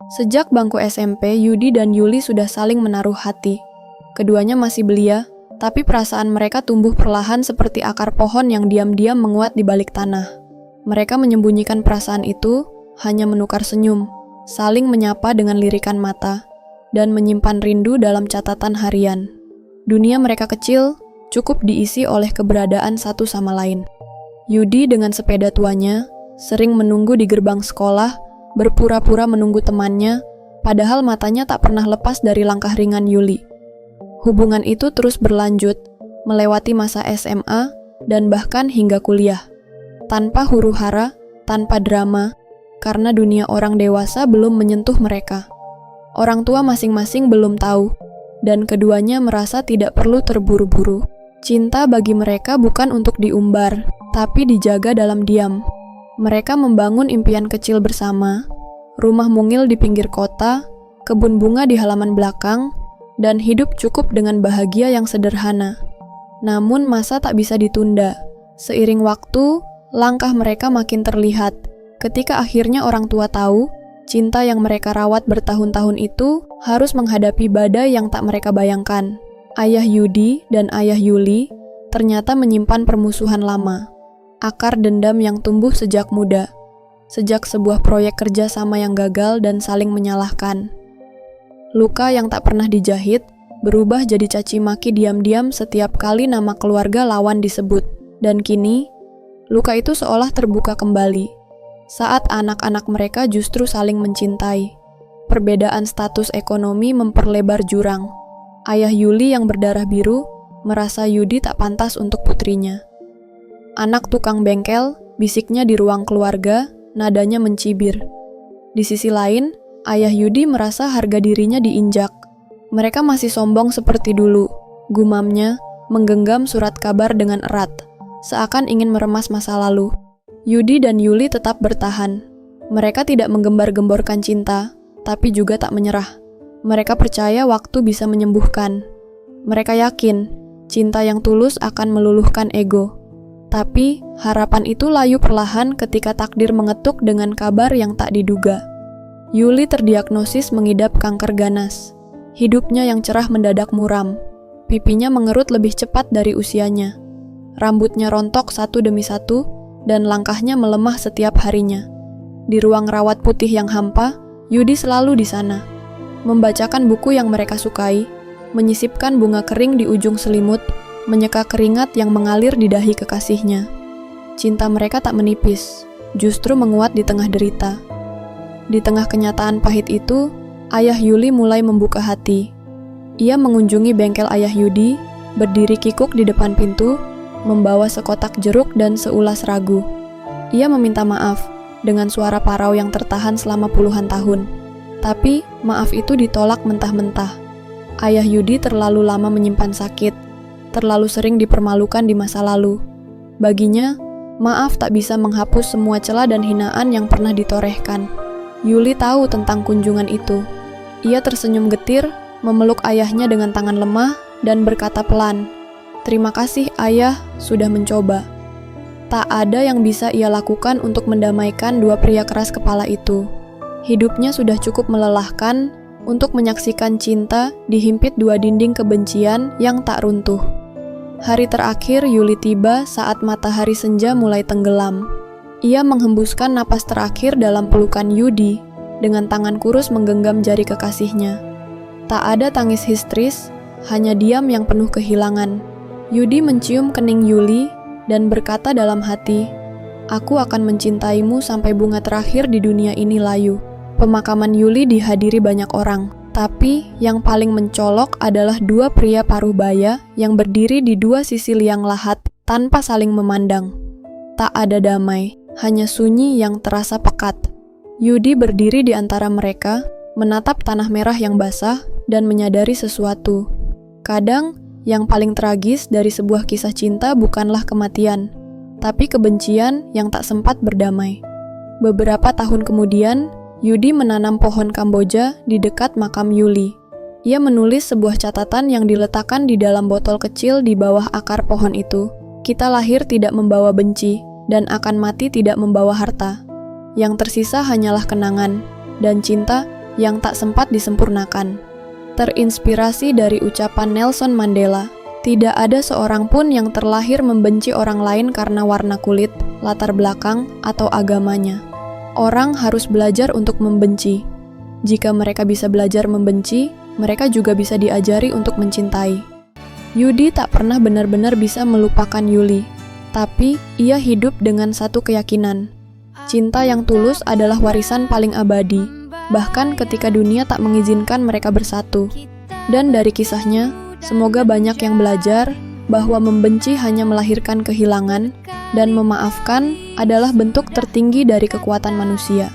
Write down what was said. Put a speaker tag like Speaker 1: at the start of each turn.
Speaker 1: Sejak bangku SMP, Yudi dan Yuli sudah saling menaruh hati. Keduanya masih belia, tapi perasaan mereka tumbuh perlahan seperti akar pohon yang diam-diam menguat di balik tanah. Mereka menyembunyikan perasaan itu, hanya menukar senyum, saling menyapa dengan lirikan mata, dan menyimpan rindu dalam catatan harian. Dunia mereka kecil, cukup diisi oleh keberadaan satu sama lain. Yudi dengan sepeda tuanya, sering menunggu di gerbang sekolah, berpura-pura menunggu temannya, padahal matanya tak pernah lepas dari langkah ringan Yuli. Hubungan itu terus berlanjut, melewati masa SMA, dan bahkan hingga kuliah. Tanpa huru-hara, tanpa drama, karena dunia orang dewasa belum menyentuh mereka. Orang tua masing-masing belum tahu, dan keduanya merasa tidak perlu terburu-buru. Cinta bagi mereka bukan untuk diumbar, tapi dijaga dalam diam. Mereka membangun impian kecil bersama, rumah mungil di pinggir kota, kebun bunga di halaman belakang, dan hidup cukup dengan bahagia yang sederhana. Namun masa tak bisa ditunda. Seiring waktu, langkah mereka makin terlihat. Ketika akhirnya orang tua tahu, cinta yang mereka rawat bertahun-tahun itu harus menghadapi badai yang tak mereka bayangkan. Ayah Yudi dan ayah Yuli ternyata menyimpan permusuhan lama. Akar dendam yang tumbuh sejak muda. Sejak sebuah proyek kerja sama yang gagal dan saling menyalahkan. Luka yang tak pernah dijahit berubah jadi caci maki diam-diam setiap kali nama keluarga lawan disebut. Dan kini, luka itu seolah terbuka kembali. Saat anak-anak mereka justru saling mencintai. Perbedaan status ekonomi memperlebar jurang. Ayah Yuli yang berdarah biru merasa Yudi tak pantas untuk putrinya. Anak tukang bengkel, bisiknya di ruang keluarga, nadanya mencibir. Di sisi lain, ayah Yudi merasa harga dirinya diinjak. Mereka masih sombong seperti dulu, gumamnya, menggenggam surat kabar dengan erat, seakan ingin meremas masa lalu. Yudi dan Yuli tetap bertahan. Mereka tidak menggembar-gemborkan cinta, tapi juga tak menyerah. Mereka percaya waktu bisa menyembuhkan. Mereka yakin, cinta yang tulus akan meluluhkan ego. Tapi, harapan itu layu perlahan ketika takdir mengetuk dengan kabar yang tak diduga. Yuli terdiagnosis mengidap kanker ganas. Hidupnya yang cerah mendadak muram. Pipinya mengerut lebih cepat dari usianya. Rambutnya rontok satu demi satu, dan langkahnya melemah setiap harinya. Di ruang rawat putih yang hampa, Yudi selalu di sana. Membacakan buku yang mereka sukai, menyisipkan bunga kering di ujung selimut, menyeka keringat yang mengalir di dahi kekasihnya. Cinta mereka tak menipis, justru menguat di tengah derita. Di tengah kenyataan pahit itu, ayah Yuli mulai membuka hati. Ia mengunjungi bengkel ayah Yudi, berdiri kikuk di depan pintu, membawa sekotak jeruk dan seulas ragu. Ia meminta maaf, dengan suara parau yang tertahan selama puluhan tahun. Tapi, maaf itu ditolak mentah-mentah. Ayah Yudi terlalu lama menyimpan sakit, terlalu sering dipermalukan di masa lalu. Baginya, maaf tak bisa menghapus semua celah dan hinaan yang pernah ditorehkan. Yuli tahu tentang kunjungan itu. Ia tersenyum getir, memeluk ayahnya dengan tangan lemah, dan berkata pelan, "Terima kasih ayah, sudah mencoba." Tak ada yang bisa ia lakukan untuk mendamaikan dua pria keras kepala itu. Hidupnya sudah cukup melelahkan untuk menyaksikan cinta dihimpit dua dinding kebencian yang tak runtuh. Hari terakhir Yuli tiba saat matahari senja mulai tenggelam. Ia menghembuskan napas terakhir dalam pelukan Yudi, dengan tangan kurus menggenggam jari kekasihnya. Tak ada tangis histeris, hanya diam yang penuh kehilangan. Yudi mencium kening Yuli dan berkata dalam hati, "Aku akan mencintaimu sampai bunga terakhir di dunia ini layu." Pemakaman Yuli dihadiri banyak orang. Tapi yang paling mencolok adalah dua pria paruh baya yang berdiri di dua sisi liang lahat tanpa saling memandang. Tak ada damai, hanya sunyi yang terasa pekat. Yudi berdiri di antara mereka, menatap tanah merah yang basah dan menyadari sesuatu. Kadang, yang paling tragis dari sebuah kisah cinta bukanlah kematian, tapi kebencian yang tak sempat berdamai. Beberapa tahun kemudian, Yudi menanam pohon Kamboja di dekat makam Yuli. Ia menulis sebuah catatan yang diletakkan di dalam botol kecil di bawah akar pohon itu. Kita lahir tidak membawa benci, dan akan mati tidak membawa harta. Yang tersisa hanyalah kenangan, dan cinta yang tak sempat disempurnakan. Terinspirasi dari ucapan Nelson Mandela, tidak ada seorang pun yang terlahir membenci orang lain karena warna kulit, latar belakang, atau agamanya. Orang harus belajar untuk membenci. Jika mereka bisa belajar membenci, mereka juga bisa diajari untuk mencintai. Yudi tak pernah benar-benar bisa melupakan Yuli, tapi ia hidup dengan satu keyakinan. Cinta yang tulus adalah warisan paling abadi, bahkan ketika dunia tak mengizinkan mereka bersatu. Dan dari kisahnya, semoga banyak yang belajar bahwa membenci hanya melahirkan kehilangan, dan memaafkan adalah bentuk tertinggi dari kekuatan manusia.